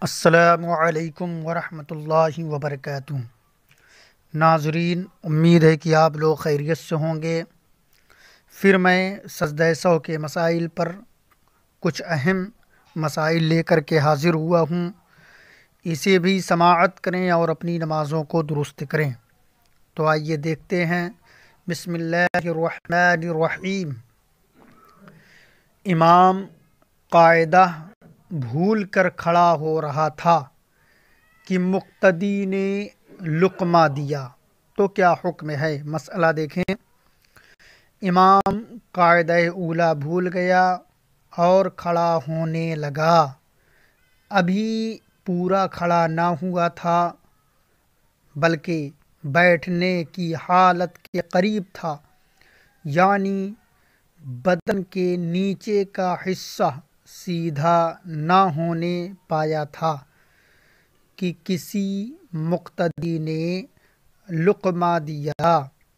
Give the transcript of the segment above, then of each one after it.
السلام علیکم ورحمۃ اللہ وبرکاتہ۔ ناظرین، امید ہے کہ آپ لوگ خیریت سے ہوں گے۔ پھر میں سجدہ سہو کے مسائل پر کچھ اہم مسائل لے کر کے حاضر ہوا ہوں، اسے بھی سماعت کریں اور اپنی نمازوں کو درست کریں۔ تو آئیے دیکھتے ہیں۔ بسم اللہ الرحمن الرحیم۔ امام قاعدہ بھول کر کھڑا ہو رہا تھا کہ مقتدی نے لقمہ دیا تو کیا حکم ہے؟ مسئلہ دیکھیں۔ امام قاعدہ اولا بھول گیا اور کھڑا ہونے لگا، ابھی پورا کھڑا نہ ہوا تھا بلکہ بیٹھنے کی حالت کے قریب تھا، یعنی بدن کے نیچے کا حصہ سیدھا نہ ہونے پایا تھا کہ کسی مقتدی نے لقمہ دیا،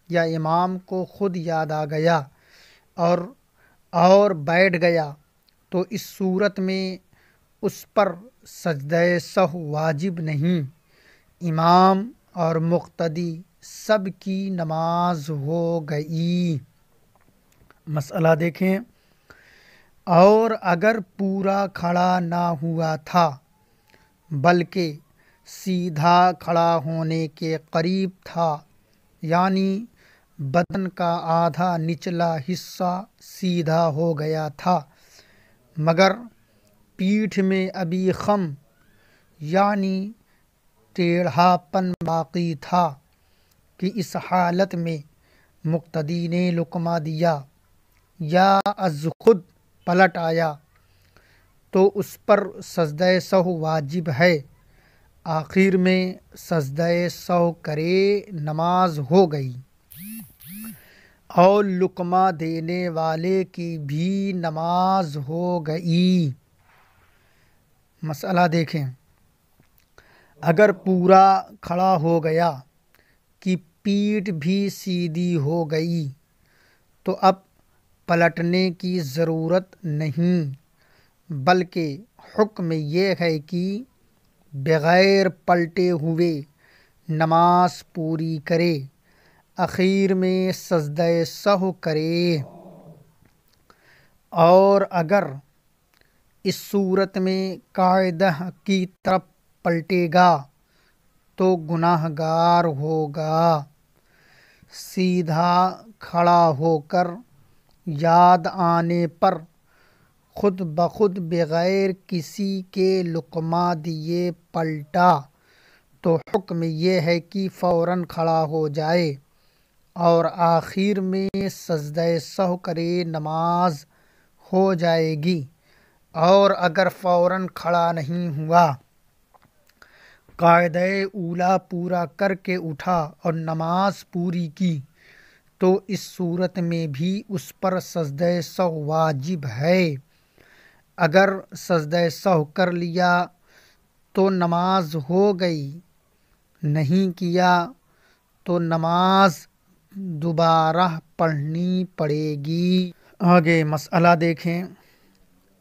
یا امام کو خود یاد آ گیا اور بیٹھ گیا، تو اس صورت میں اس پر سجدہ سہو واجب نہیں، امام اور مقتدی سب کی نماز ہو گئی۔ مسئلہ دیکھیں۔ اور اگر پورا کھڑا نہ ہوا تھا بلکہ سیدھا کھڑا ہونے کے قریب تھا، یعنی بدن کا آدھا نچلا حصہ سیدھا ہو گیا تھا مگر پیٹھ میں ابھی خم یعنی ٹیڑھا پن باقی تھا، کہ اس حالت میں مقتدی نے لقمہ دیا یا از خود پلٹ آیا تو اس پر سجدہ سہو واجب ہے، آخر میں سجدہ سہو کرے نماز ہو گئی، اور لقمہ دینے والے کی بھی نماز ہو گئی۔ مسئلہ دیکھیں۔ اگر پورا کھڑا ہو گیا کہ پیٹھ بھی سیدھی ہو گئی تو اب پلٹنے کی ضرورت نہیں، بلکہ حکم یہ ہے کہ بغیر پلٹے ہوئے نماز پوری کرے، اخیر میں سجدہ سہو کرے۔ اور اگر اس صورت میں قاعدہ کی طرف پلٹے گا تو گناہ گار ہوگا۔ سیدھا کھڑا ہو کر یاد آنے پر خود بخود بغیر کسی کے لقمہ دیے پلٹا تو حکم یہ ہے کہ فوراً کھڑا ہو جائے اور آخر میں سجدہ سہو کرے، نماز ہو جائے گی۔ اور اگر فوراً کھڑا نہیں ہوا، قاعدہ اولا پورا کر کے اٹھا اور نماز پوری کی، تو اس صورت میں بھی اس پر سجدہ سہو واجب ہے۔ اگر سجدہ سہو کر لیا تو نماز ہو گئی، نہیں کیا تو نماز دوبارہ پڑھنی پڑے گی۔ آگے مسئلہ دیکھیں۔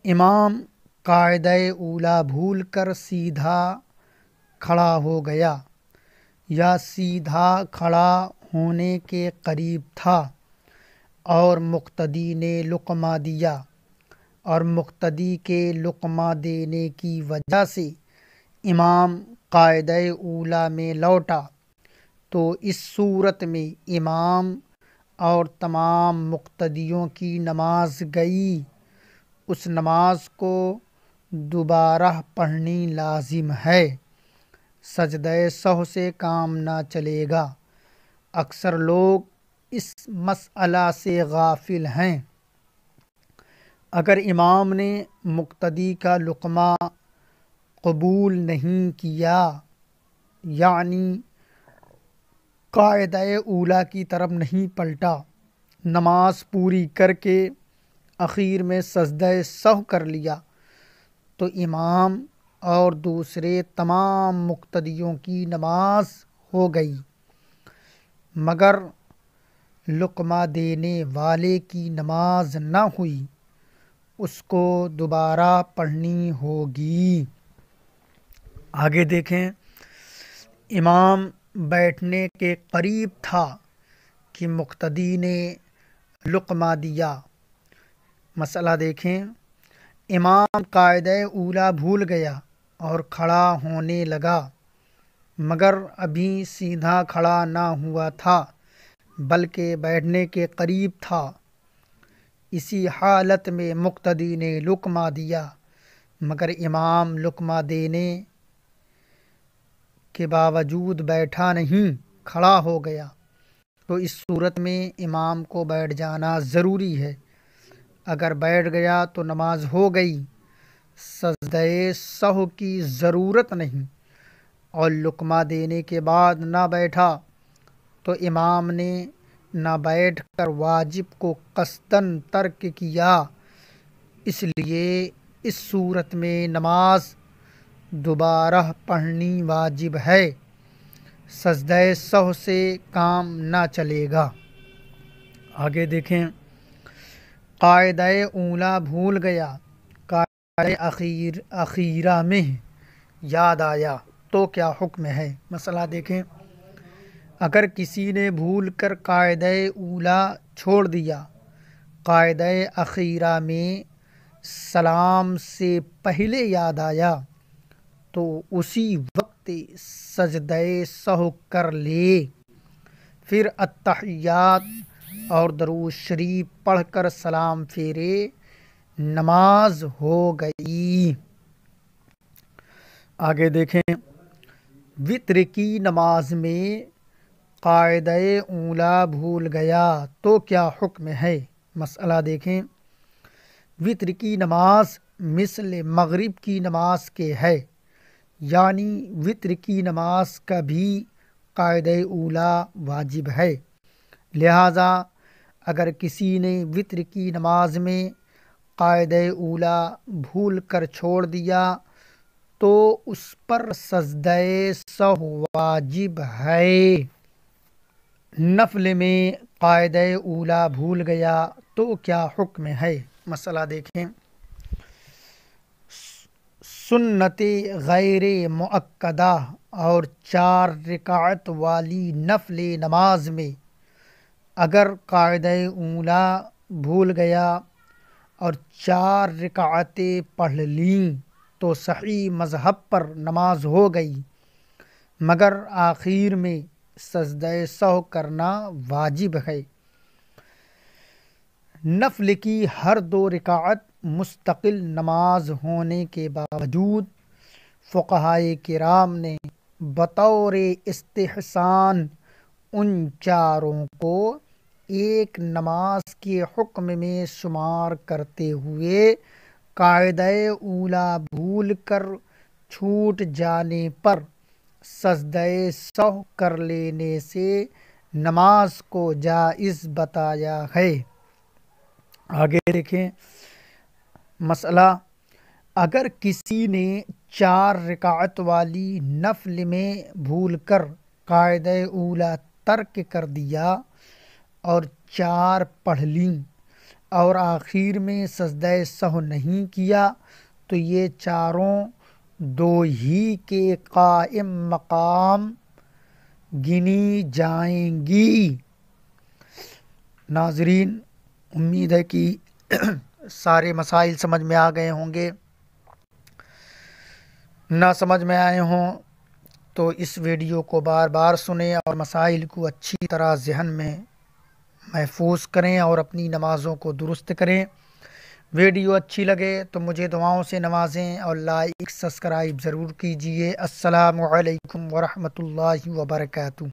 امام قاعدہ اولا بھول کر سیدھا کھڑا ہو گیا یا سیدھا کھڑا ہونے کے قریب تھا اور مقتدی نے لقمہ دیا، اور مقتدی کے لقمہ دینے کی وجہ سے امام قاعدہ اولا میں لوٹا، تو اس صورت میں امام اور تمام مقتدیوں کی نماز گئی، اس نماز کو دوبارہ پڑھنی لازم ہے، سجدہ سہو سے کام نہ چلے گا۔ اکثر لوگ اس مسئلہ سے غافل ہیں۔ اگر امام نے مقتدی کا لقمہ قبول نہیں کیا، یعنی قاعدہ اولا کی طرف نہیں پلٹا، نماز پوری کر کے اخیر میں سجدہ سہو کر لیا، تو امام اور دوسرے تمام مقتدیوں کی نماز ہو گئی، مگر لقمہ دینے والے کی نماز نہ ہوئی، اس کو دوبارہ پڑھنی ہوگی۔ آگے دیکھیں، امام بیٹھنے کے قریب تھا کہ مقتدی نے لقمہ دیا۔ مسئلہ دیکھیں، امام قاعدہ اولیٰ بھول گیا اور کھڑا ہونے لگا، مگر ابھی سیدھا کھڑا نہ ہوا تھا بلکہ بیٹھنے کے قریب تھا۔ اسی حالت میں مقتدی نے لقمہ دیا، مگر امام لقمہ دینے کے باوجود بیٹھا نہیں، کھڑا ہو گیا، تو اس صورت میں امام کو بیٹھ جانا ضروری ہے۔ اگر بیٹھ گیا تو نماز ہو گئی، سجدہ سہو کی ضرورت نہیں، اور لقمہ دینے کے بعد نہ بیٹھا تو امام نے نہ بیٹھ کر واجب کو قصداً ترک کیا، اس لیے اس صورت میں نماز دوبارہ پڑھنی واجب ہے، سجدہ سہو سے کام نہ چلے گا۔ آگے دیکھیں، قاعدہ اولیٰ بھول گیا، قاعدہ اخیرہ میں یاد آیا تو کیا حکم ہے؟ مسئلہ دیکھیں، اگر کسی نے بھول کر قاعدہ اولیٰ چھوڑ دیا، قاعدہ اخیرہ میں سلام سے پہلے یاد آیا تو اسی وقت سجدہ سہو کر لے، پھر التحیات اور درود شریف پڑھ کر سلام پھیرے، نماز ہو گئی۔ آگے دیکھیں، وتر کی نماز میں قاعدہ اولیٰ بھول گیا تو کیا حکم ہے؟ مسئلہ دیکھیں، وتر کی نماز مثل مغرب کی نماز کے ہے، یعنی وتر کی نماز کا بھی قاعدہ اولیٰ واجب ہے، لہذا اگر کسی نے وتر کی نماز میں قاعدہ اولیٰ بھول کر چھوڑ دیا تو اس پر سجدہ سہو واجب ہے۔ نفل میں قاعدہ اولیٰ بھول گیا تو کیا حکم ہے؟ مسئلہ دیکھیں، سنت غیر مؤکدہ اور 4 رکعت والی نفل نماز میں اگر قاعدہ اولیٰ بھول گیا اور 4 رکعتیں پڑھ لیں تو صحیح مذہب پر نماز ہو گئی، مگر آخر میں سجدہ سہو کرنا واجب ہے۔ نفل کی ہر 2 رکعت مستقل نماز ہونے کے باوجود فقہائے کرام نے بطور استحسان ان 4 کو ایک نماز کے حکم میں شمار کرتے ہوئے قاعدہ اولیٰ بھول کر چھوٹ جانے پر سجدہ سہو کر لینے سے نماز کو جائز بتایا ہے۔ آگے دیکھیں، مسئلہ، اگر کسی نے 4 رکعت والی نفل میں بھول کر قاعدہ اولیٰ ترک کر دیا اور 4 پڑھ لیں اور آخر میں سجدہ سہو نہیں کیا تو یہ 4 2 ہی کے قائم مقام گنی جائیں گی۔ ناظرین، امید ہے کہ سارے مسائل سمجھ میں آ گئے ہوں گے، نہ سمجھ میں آئے ہوں تو اس ویڈیو کو بار بار سنیں اور مسائل کو اچھی طرح ذہن میں محفوظ کریں اور اپنی نمازوں کو درست کریں۔ ویڈیو اچھی لگے تو مجھے دعاؤں سے نوازیں اور لائک سبسکرائب ضرور کیجیے۔ السلام علیکم ورحمۃ اللہ وبرکاتہ۔